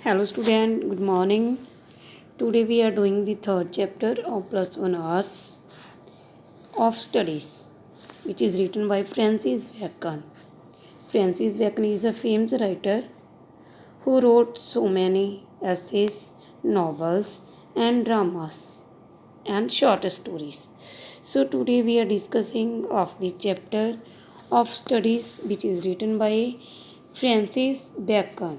Hello student, good morning. Today we are doing the third chapter of plus 1 hours of studies, which is written by Francis Bacon. Francis Bacon is a famous writer who wrote so many essays, novels and dramas and short stories. So today we are discussing of the chapter of studies which is written by Francis Bacon.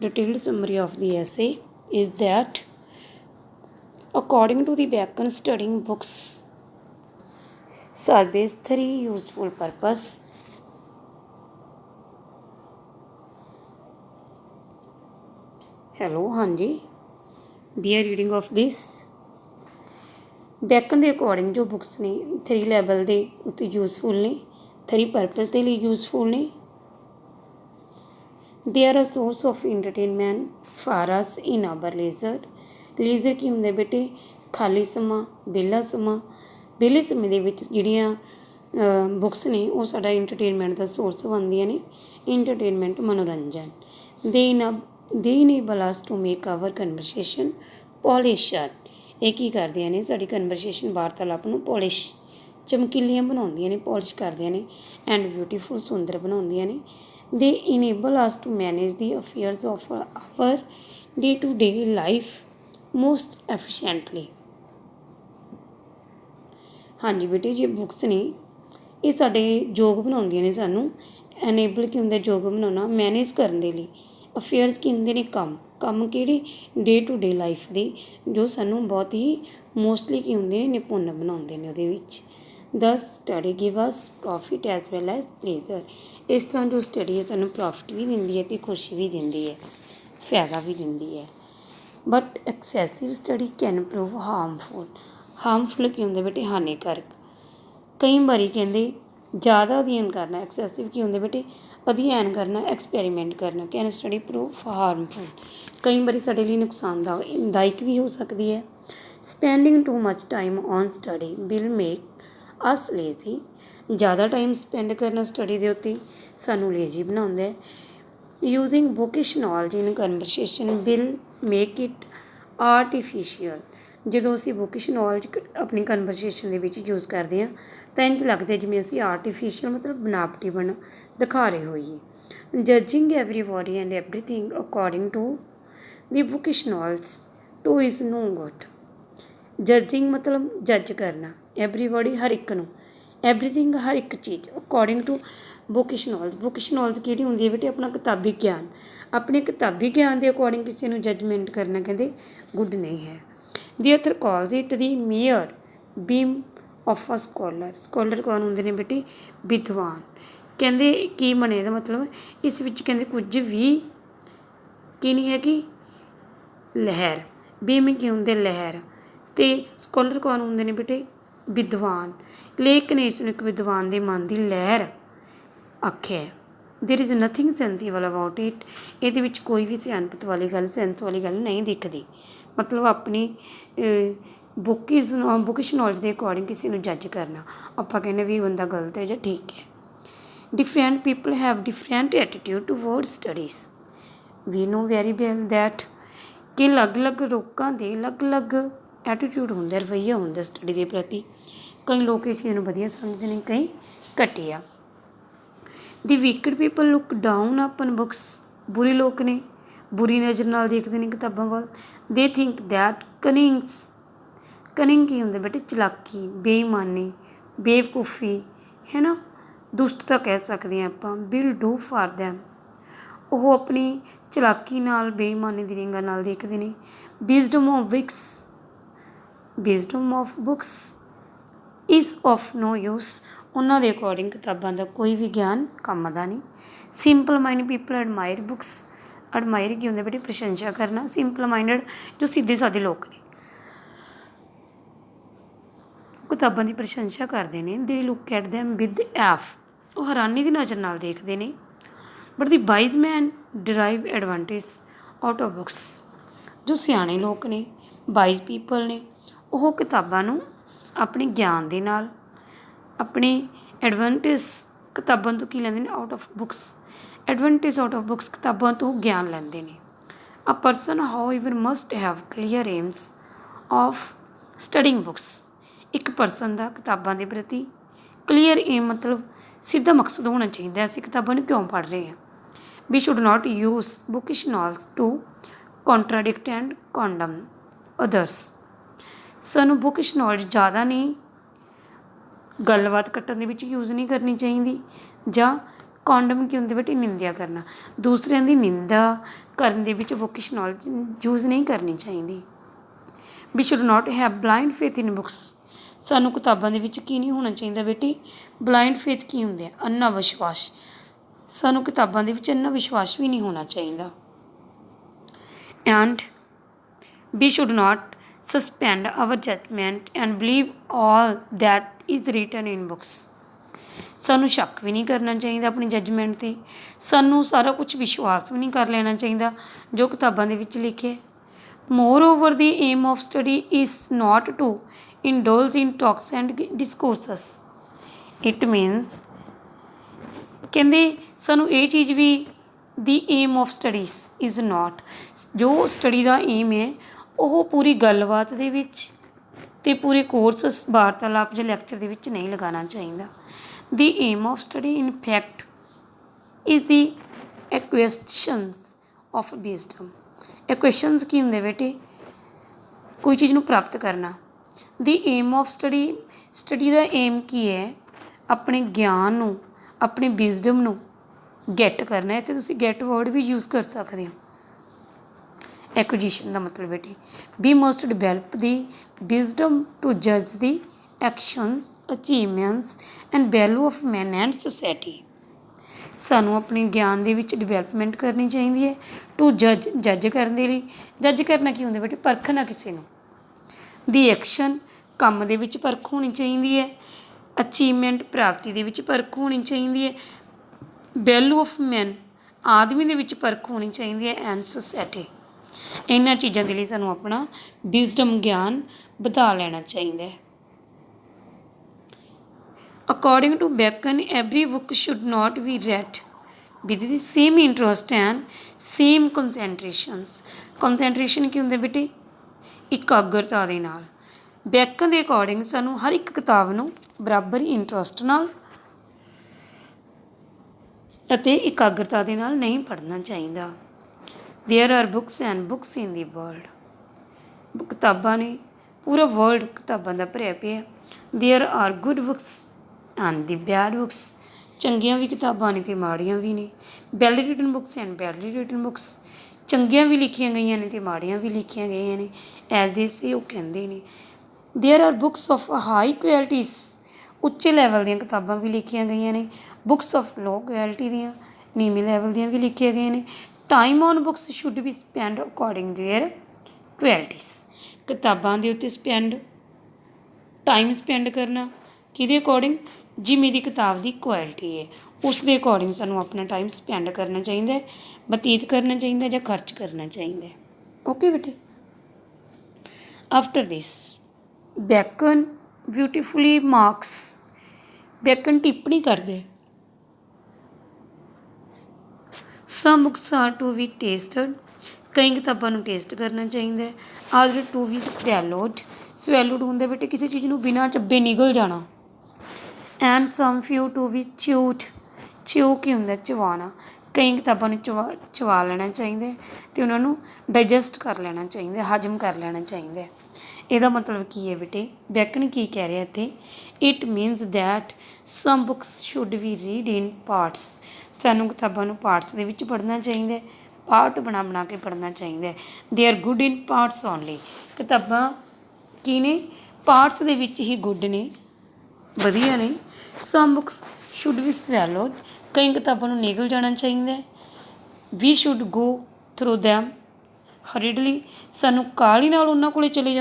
Detailed summary of the essay is that according to the Bacon, studying books serves three useful purposes. Hello, ਹਾਂਜੀ we are reading of this. Beacon ਦੇ according ਜੋ books ਨੇ 3 level ਦੇ ਉੱਤੇ useful ਨੇ, 3 purpose ਦੇ ਲਈ useful ਨੇ. They are a source of entertainment for us in our leisure. Leisure ਕੀ ਹੁੰਦਾ ਬੇਟੇ? ਖਾਲੀ ਸਮਾਂ, ਵਿਹਲਾ ਸਮਾਂ. ਵਿਹਲੇ ਸਮੇਂ ਦੇ ਵਿੱਚ ਜਿਹੜੀਆਂ ਬੁੱਕਸ ਨੇ ਉਹ ਸਾਡਾ ਇੰਟਰਟੇਨਮੈਂਟ ਦਾ ਸੋਰਸ ਬਣਦੀਆਂ ਨੇ. ਇੰਟਰਟੇਨਮੈਂਟ ਮਨੋਰੰਜਨ. They enable us to make our conversation polished. ਇਹ ਕੀ ਕਰਦੀਆਂ ਨੇ? ਸਾਡੀ ਕਨਵਰਸੇਸ਼ਨ ਵਾਰਤਾਲਾਪ ਨੂੰ ਪੋਲਿਸ਼ ਚਮਕੀਲੀਆਂ ਬਣਾਉਂਦੀਆਂ ਨੇ, ਪੋਲਿਸ਼ ਕਰਦੀਆਂ ਨੇ. ਐਂਡ ਬਿਊਟੀਫੁਲ ਸੁੰਦਰ ਬਣਾਉਂਦੀਆਂ ਨੇ. They enable us to manage the affairs of our day-to-day life most efficiently. ਹਾਂਜੀ ਬੇਟੇ, ਜੇ ਬੁੱਕਸ ਨੇ ਇਹ ਸਾਡੇ ਯੋਗ ਬਣਾਉਂਦੀਆਂ ਨੇ, ਸਾਨੂੰ ਐਨੇਬਲ ਕੀ ਹੁੰਦਾ? ਯੋਗ ਬਣਾਉਣਾ. ਮੈਨੇਜ ਕਰਨ ਦੇ ਲਈ. ਅਫੇਅਰਸ ਕੀ ਹੁੰਦੇ ਨੇ? ਕੰਮ ਕਿਹੜੇ? ਡੇ ਟੂ ਡੇ ਲਾਈਫ ਦੇ, ਜੋ ਸਾਨੂੰ ਬਹੁਤ ਹੀ ਮੋਸਟਲੀ ਕੀ ਹੁੰਦੇ ਨੇ? ਨਿਪੁੰਨ ਬਣਾਉਂਦੇ ਨੇ ਉਹਦੇ ਵਿੱਚ. ਦਸ ਸਟੱਡੀ ਗਿਵ ਅਸ profit as well as pleasure. ਇਸ ਤਰ੍ਹਾਂ ਜੋ ਸਟੱਡੀ ਹੈ ਸਾਨੂੰ ਪ੍ਰੋਫਿਟ ਵੀ ਦਿੰਦੀ ਹੈ ਅਤੇ ਖੁਸ਼ੀ ਵੀ ਦਿੰਦੀ ਹੈ, ਫਾਇਦਾ ਵੀ ਦਿੰਦੀ ਹੈ. But excessive study can prove harmful. Harmful ਕੀ ਹੁੰਦਾ ਬੇਟੇ? ਹਾਨੀਕਾਰਕ. ਕਈ ਵਾਰੀ ਕਹਿੰਦੇ ਜ਼ਿਆਦਾ ਅਧਿਐਨ ਕਰਨਾ. ਐਕਸੈਸਿਵ ਕੀ ਹੁੰਦਾ ਬੇਟੇ? ਅਧਿਐਨ ਕਰਨਾ, ਐਕਸਪੈਰੀਮੈਂਟ ਕਰਨਾ. Can study prove harmful. ਕਈ ਵਾਰੀ ਸਾਡੇ ਲਈ ਨੁਕਸਾਨਦਾਇਕ ਵੀ ਹੋ ਸਕਦੀ ਹੈ. Spending too much time on study will make us lazy. ਜ਼ਿਆਦਾ ਟਾਈਮ ਸਪੈਂਡ ਕਰਨਾ ਸਟੱਡੀ ਦੇ ਉੱਤੇ ਸਾਨੂੰ ਲੇਜ਼ੀ ਬਣਾਉਂਦਾ ਹੈ. Using bookish knowledge in conversation will make it artificial. ਜਦੋਂ ਅਸੀਂ ਬੁਕਿਸ਼ ਨੌਲੇਜ ਆਪਣੀ ਕਨਵਰਸੇਸ਼ਨ ਦੇ ਵਿੱਚ ਯੂਜ਼ ਕਰਦੇ ਹਾਂ ਤਾਂ ਇੰਝ ਲੱਗਦਾ ਜਿਵੇਂ ਅਸੀਂ ਆਰਟੀਫਿਸ਼ੀਅਲ ਮਤਲਬ ਬਨਾਵਟੀ ਬਣ ਦਿਖਾ ਰਹੇ ਹੋਈਏ. Judging everybody and everything according to the bookish knowledge to is no good. Judging ਮਤਲਬ ਜੱਜ ਕਰਨਾ, ਐਵਰੀਬੋਡੀ ਹਰ ਇੱਕ ਨੂੰ, ਐਵਰੀਥਿੰਗ ਹਰ ਇੱਕ ਚੀਜ਼, ਅਕੋਰਡਿੰਗ ਟੂ ਬੁਕਿਸ਼ ਨੌਲੇਜ. ਬੁਕਿਸ਼ ਨੌਲੇਜ ਕਿਹੜੀ ਹੁੰਦੀ ਹੈ ਬੇਟੇ? ਆਪਣਾ ਕਿਤਾਬੀ ਗਿਆਨ. ਆਪਣੇ ਕਿਤਾਬੀ ਗਿਆਨ ਦੇ ਅਕੋਰਡਿੰਗ ਕਿਸੇ ਨੂੰ ਜੱਜਮੈਂਟ ਕਰਨਾ ਕਹਿੰਦੇ ਗੁੱਡ ਨਹੀਂ ਹੈ. ਦੀ ਅਥਰ college it the ਮੀਅਰ beam of a scholar. Scholar ਕੌਣ ਹੁੰਦੇ ਨੇ ਬੇਟੇ? ਵਿਦਵਾਨ. ਕਹਿੰਦੇ ਕੀ ਬਣੇ ਇਹਦਾ ਮਤਲਬ? ਇਸ ਵਿੱਚ ਕਹਿੰਦੇ ਕੁਝ ਵੀ ਕੀ ਨਹੀਂ ਹੈਗੀ? ਲਹਿਰ. ਬੀਮ ਕੀ ਹੁੰਦੇ? ਲਹਿਰ. ਅਤੇ ਸਕੋਲਰ ਕੌਣ ਹੁੰਦੇ ਨੇ ਬੇਟੇ? ਵਿਦਵਾਨ. ਲੇਖ ਨੇ ਇਸ ਨੂੰ ਇੱਕ ਵਿਦਵਾਨ ਦੇ ਮਨ ਦੀ ਲਹਿਰ ਆਖਿਆ. There is nothing sensible about it. ਇਹਦੇ ਵਿੱਚ ਕੋਈ ਵੀ ਸਿਆਣਪਤ ਵਾਲੀ ਗੱਲ, ਸੈਂਸ ਵਾਲੀ ਗੱਲ ਨਹੀਂ ਦਿਖਦੀ. ਮਤਲਬ ਆਪਣੀ ਬੁਕਿਸ਼ ਨੌਲੇਜ ਦੇ ਅਕੋਰਡਿੰਗ ਕਿਸੇ ਨੂੰ ਜੱਜ ਕਰਨਾ. ਆਪਾਂ ਕਹਿੰਦੇ ਵੀ ਬੰਦਾ ਗਲਤ ਹੈ ਜਾਂ ਠੀਕ ਹੈ. Different people have different attitude toward studies. We know very well that ਕਿ ਅਲੱਗ ਅਲੱਗ ਲੋਕਾਂ ਦੇ ਅਲੱਗ ਅਲੱਗ ਐਟੀਟਿਊਡ ਹੁੰਦਾ, ਰਵੱਈਆ ਹੁੰਦਾ ਸਟੱਡੀ ਦੇ ਪ੍ਰਤੀ. ਕਈ ਲੋਕ ਇਸ ਚੀਜ਼ ਨੂੰ ਵਧੀਆ ਸਮਝਦੇ ਨੇ, ਕਈ ਘਟੀਆ. The wicked people look down upon books. ਬੁਰੇ ਲੋਕ ਨੇ, ਬੁਰੀ ਨਜ਼ਰ ਨਾਲ ਦੇਖਦੇ ਨੇ ਕਿਤਾਬਾਂ ਵੱਲ. ਦੇ ਥਿੰਕ ਦੈਟ ਕਨਿੰਗ ਕੀ ਹੁੰਦਾ ਬੇਟੇ? ਚਲਾਕੀ, ਬੇਈਮਾਨੀ, ਬੇਵਕੂਫੀ, ਹੈ ਨਾ, ਦੁਸ਼ਟਤਾ ਕਹਿ ਸਕਦੇ ਹਾਂ ਆਪਾਂ. Will do for them. ਉਹ ਆਪਣੀ ਚਲਾਕੀ ਨਾਲ, ਬੇਈਮਾਨੀ ਦੀ ਨਿਗਾਹ ਨਾਲ ਦੇਖਦੇ ਨੇ. Wisdom of books is of no use. ਉਹਨਾਂ ਦੇ ਅਕੋਰਡਿੰਗ ਕਿਤਾਬਾਂ ਦਾ ਕੋਈ ਵੀ ਗਿਆਨ ਕੰਮ ਦਾ ਨਹੀਂ. Simple mind people admire books. Admire ਕੀ ਹੁੰਦਾ ਬੇਟੇ? ਪ੍ਰਸ਼ੰਸਾ ਕਰਨਾ. ਸਿੰਪਲ ਮਾਈਂਡਡ ਜੋ ਸਿੱਧੇ ਸਾਦੇ ਲੋਕ ਨੇ ਕਿਤਾਬਾਂ ਦੀ ਪ੍ਰਸ਼ੰਸਾ ਕਰਦੇ ਨੇ. ਦੇ look at them with F. ਉਹ ਹੈਰਾਨੀ ਦੀ ਨਜ਼ਰ ਨਾਲ ਦੇਖਦੇ ਨੇ. But the wise man ਡਿਰਾਈਵ advantage out of books. ਜੋ ਸਿਆਣੇ ਲੋਕ ਨੇ, ਵਾਈਜ਼ ਪੀਪਲ ਨੇ, ਉਹ ਕਿਤਾਬਾਂ ਨੂੰ ਆਪਣੇ ਗਿਆਨ ਦੇ ਨਾਲ, ਆਪਣੇ ਐਡਵਾਂਟੇਜ ਕਿਤਾਬਾਂ ਤੋਂ ਕੀ ਲੈਂਦੇ ਨੇ? Out of books. Advantage out of books ਕਿਤਾਬਾਂ ਤੋਂ ਗਿਆਨ ਲੈਂਦੇ ਨੇ. A person, however, must have clear aims of studying books. ਇੱਕ ਪਰਸਨ ਦਾ ਕਿਤਾਬਾਂ ਦੇ ਪ੍ਰਤੀ ਕਲੀਅਰ ਏਮ ਮਤਲਬ ਸਿੱਧਾ ਮਕਸਦ ਹੋਣਾ ਚਾਹੀਦਾ, ਅਸੀਂ ਕਿਤਾਬਾਂ ਨੂੰ ਕਿਉਂ ਪੜ੍ਹ ਰਹੇ ਹਾਂ। We should not use bookish knowledge to contradict and condemn others. ਸਾਨੂੰ ਬੁਕਿਸ਼ ਨੌਲੇਜ ਜ਼ਿਆਦਾ ਨਹੀਂ ਗੱਲਬਾਤ ਕੱਟਣ ਦੇ ਵਿੱਚ ਯੂਜ਼ ਨਹੀਂ ਕਰਨੀ ਚਾਹੀਦੀ, ਜਾਂ ਕੌਂਡਮ ਕੀ ਹੁੰਦੇ ਬੇਟੇ ਨਿੰਦਿਆ ਕਰਨਾ, ਦੂਸਰਿਆਂ ਦੀ ਨਿੰਦਾ ਕਰਨ ਦੇ ਵਿੱਚ ਬੁਕਿਸ਼ ਨੌਲੇਜ ਯੂਜ਼ ਨਹੀਂ ਕਰਨੀ ਚਾਹੀਦੀ। We should not have blind faith in books. ਸਾਨੂੰ ਕਿਤਾਬਾਂ ਦੇ ਵਿੱਚ ਕੀ ਨਹੀਂ ਹੋਣਾ ਚਾਹੀਦਾ ਬੇਟੀ, ਬਲਾਈਂਡ ਫੇਥ ਕੀ ਹੁੰਦੇ ਆ, ਅੰਨਾ ਵਿਸ਼ਵਾਸ। ਸਾਨੂੰ ਕਿਤਾਬਾਂ ਦੇ ਵਿੱਚ ਅੰਨਾ ਵਿਸ਼ਵਾਸ ਵੀ ਨਹੀਂ ਹੋਣਾ ਚਾਹੀਦਾ। And we should not suspend our judgment and believe all that is written in books. ਸਾਨੂੰ ਸ਼ੱਕ ਵੀ ਨਹੀਂ ਕਰਨਾ ਚਾਹੀਦਾ ਆਪਣੀ ਜੱਜਮੈਂਟ 'ਤੇ, ਸਾਨੂੰ ਸਾਰਾ ਕੁਝ ਵਿਸ਼ਵਾਸ ਵੀ ਨਹੀਂ ਕਰ ਲੈਣਾ ਚਾਹੀਦਾ ਜੋ ਕਿਤਾਬਾਂ ਦੇ ਵਿੱਚ ਲਿਖਿਆ। Moreover the aim of study is not to indulge in talks and discourses. It means ਕਹਿੰਦੇ ਸਾਨੂੰ ਇਹ ਚੀਜ਼ ਵੀ the aim of studies is not, ਜੋ ਸਟੱਡੀ ਦਾ ਏਮ ਹੈ ਉਹ ਪੂਰੀ ਗੱਲਬਾਤ ਦੇ ਵਿੱਚ ਅਤੇ ਪੂਰੇ ਕੋਰਸ ਵਾਰਤਾਲਾਪ ਜਾਂ ਲੈਕਚਰ ਦੇ ਵਿੱਚ ਨਹੀਂ ਲਗਾਉਣਾ ਚਾਹੀਦਾ। The aim of study in fact is the acquisitions of wisdom. Acquisitions ਕੀ ਹੁੰਦੇ ਬੇਟੇ, ਕੋਈ ਚੀਜ਼ ਨੂੰ ਪ੍ਰਾਪਤ ਕਰਨਾ। The aim of study, study ਦਾ ਏਮ ਕੀ ਹੈ, ਆਪਣੇ ਗਿਆਨ ਨੂੰ, ਆਪਣੀ ਵਿਜ਼ਡਮ ਨੂੰ ਗੈਟ ਕਰਨਾ ਹੈ। ਅਤੇ ਤੁਸੀਂ ਗੈਟ ਵਰਡ ਵੀ ਯੂਜ਼ ਕਰ ਸਕਦੇ ਹੋ। ਐਕੁਜੀਸ਼ਨ ਦਾ ਮਤਲਬ ਬੇਟੇ ਵੀ must develop the wisdom to ਜੱਜ ਦੀ actions, achievements and value of man and society. ਸਾਨੂੰ ਆਪਣੇ ਗਿਆਨ ਦੇ ਵਿੱਚ ਡਿਵੈਲਪਮੈਂਟ ਕਰਨੀ ਚਾਹੀਦੀ ਹੈ। ਟੂ ਜੱਜ ਕਰਨ ਦੇ ਲਈ, ਜੱਜ ਕਰਨਾ ਕੀ ਹੁੰਦਾ ਬੇਟੇ, ਪਰਖਣਾ ਕਿਸੇ ਨੂੰ। ਦੀ ਐਕਸ਼ਨ, ਕੰਮ ਦੇ ਵਿੱਚ ਪਰਖ ਹੋਣੀ ਚਾਹੀਦੀ ਹੈ। ਅਚੀਵਮੈਂਟ, ਪ੍ਰਾਪਤੀ ਦੇ ਵਿੱਚ ਪਰਖ ਹੋਣੀ ਚਾਹੀਦੀ ਹੈ। ਵੈਲੂ ਆਫ ਮੈਨ, ਆਦਮੀ ਦੇ ਵਿੱਚ ਪਰਖ ਹੋਣੀ ਚਾਹੀਦੀ ਹੈ। ਐਂਡ ਸੋਸਾਇਟੀ, ਇਹਨਾਂ ਚੀਜ਼ਾਂ ਦੇ ਲਈ ਸਾਨੂੰ ਆਪਣਾ ਵਿਜ਼ਡਮ ਗਿਆਨ ਵਧਾ ਲੈਣਾ ਚਾਹੀਦਾ ਹੈ। According to Bacon every book should not be read with the same interest and same concentrations. Concentration ਕੀ ਹੁੰਦੇ ਬੇਟੇ, ਇਕਾਗਰਤਾ ਦੇ ਨਾਲ। ਬੈਕਨ ਦੇ ਅਕੋਰਡਿੰਗ ਸਾਨੂੰ ਹਰ ਇੱਕ ਕਿਤਾਬ ਨੂੰ ਬਰਾਬਰ ਇੰਟਰਸਟ ਨਾਲ ਅਤੇ ਇਕਾਗਰਤਾ ਦੇ ਨਾਲ ਨਹੀਂ ਪੜ੍ਹਨਾ ਚਾਹੀਦਾ। There are books and books in the world. ਕਿਤਾਬਾਂ ਨੇ, ਪੂਰਾ ਵਰਲਡ ਕਿਤਾਬਾਂ ਦਾ ਭਰਿਆ ਪਿਆ। There are good books and the bad books. ਚੰਗੀਆਂ ਵੀ ਕਿਤਾਬਾਂ ਨੇ ਅਤੇ ਮਾੜੀਆਂ ਵੀ ਨੇ। Well written books and badly written books. ਚੰਗੀਆਂ ਵੀ ਲਿਖੀਆਂ ਗਈਆਂ ਨੇ ਅਤੇ ਮਾੜੀਆਂ ਵੀ ਲਿਖੀਆਂ ਗਈਆਂ ਨੇ। ਐਜ਼ ਦੇ ਸੇ ਉਹ ਕਹਿੰਦੇ ਨੇ। There are books of high qualities. ਉੱਚੇ ਲੈਵਲ ਦੀਆਂ ਕਿਤਾਬਾਂ ਵੀ ਲਿਖੀਆਂ ਗਈਆਂ ਨੇ। ਬੁੱਕਸ ਆਫ ਲੋ ਕੁਆਲਿਟੀ ਦੀਆਂ, ਨੀਵੇਂ ਲੈਵਲ ਦੀਆਂ ਵੀ ਲਿਖੀਆਂ ਗਈਆਂ ਨੇ। Time on books should B spend according there qualities. ਕਿਤਾਬਾਂ ਦੇ ਉੱਤੇ ਟਾਈਮ ਸਪੈਂਡ ਕਰਨਾ ਕਿਹਦੇ ਅਕੋਰਡਿੰਗ, ਜਿਵੇਂ ਦੀ ਕਿਤਾਬ ਦੀ ਕੁਆਲਿਟੀ ਹੈ ਉਸ ਦੇ ਅਕੋਰਡਿੰਗ ਸਾਨੂੰ ਆਪਣਾ ਟਾਈਮ ਸਪੈਂਡ ਕਰਨਾ ਚਾਹੀਦਾ ਹੈ, ਬਤੀਤ ਕਰਨਾ ਚਾਹੀਦਾ ਜਾਂ ਖਰਚ ਕਰਨਾ ਚਾਹੀਦਾ। ਓਕੇ ਬੇਟੇ। After this Bacon beautifully marks. Bacon ਟਿੱਪਣੀ ਕਰਦੇ some books are to be tasted. ਕਈ ਕਿਤਾਬਾਂ ਨੂੰ ਟੇਸਟ ਕਰਨਾ ਚਾਹੀਦਾ ਹੈ। ਆਦਰ ਟੂ ਬੀ ਸਵੈਲੋਡ। ਸਵੈਲੋਡ ਹੁੰਦਾ ਬੇਟੇ ਕਿਸੇ ਚੀਜ਼ ਨੂੰ ਬਿਨਾਂ ਚੱਬੇ ਨਿਗਲ ਜਾਣਾ। And some few to be chewed. Chew ਕੀ ਹੁੰਦਾ, ਚਬਾਉਣਾ। ਕਈ ਕਿਤਾਬਾਂ ਨੂੰ ਚਬਾ ਲੈਣਾ ਚਾਹੀਦਾ ਅਤੇ ਉਹਨਾਂ ਨੂੰ ਡਾਈਜੈਸਟ ਕਰ ਲੈਣਾ ਚਾਹੀਦਾ, ਹਜ਼ਮ ਕਰ ਲੈਣਾ ਚਾਹੀਦਾ। ਇਹਦਾ ਮਤਲਬ ਕੀ ਹੈ ਬੇਟੇ, ਬੈਕਨ ਕੀ ਕਹਿ ਰਿਹਾ ਇੱਥੇ, it means that some books should be read in parts. ਸਾਨੂੰ ਕਿਤਾਬਾਂ ਨੂੰ ਪਾਰਟਸ ਦੇ ਵਿੱਚ ਪੜ੍ਹਨਾ ਚਾਹੀਦਾ, ਪਾਰਟ ਬਣਾ ਕੇ ਪੜ੍ਹਨਾ ਚਾਹੀਦਾ। They are good in parts only. ਕਿਤਾਬਾਂ ਕੀ ਨੇ, ਪਾਰਟਸ ਦੇ ਵਿੱਚ ਹੀ ਗੁੱਡ ਨੇ, ਵਧੀਆ ਨੇ। Some books should be swallowed. ਕਈ ਕਿਤਾਬਾਂ ਨੂੰ ਨਿਗਲ ਜਾਣਾ ਚਾਹੀਦਾ। We should go through them hurriedly. ਸਾਨੂੰ ਕਾਹਲੀ ਨਾਲ ਉਹਨਾਂ ਕੋਲ ਚਲੇ ਜਾ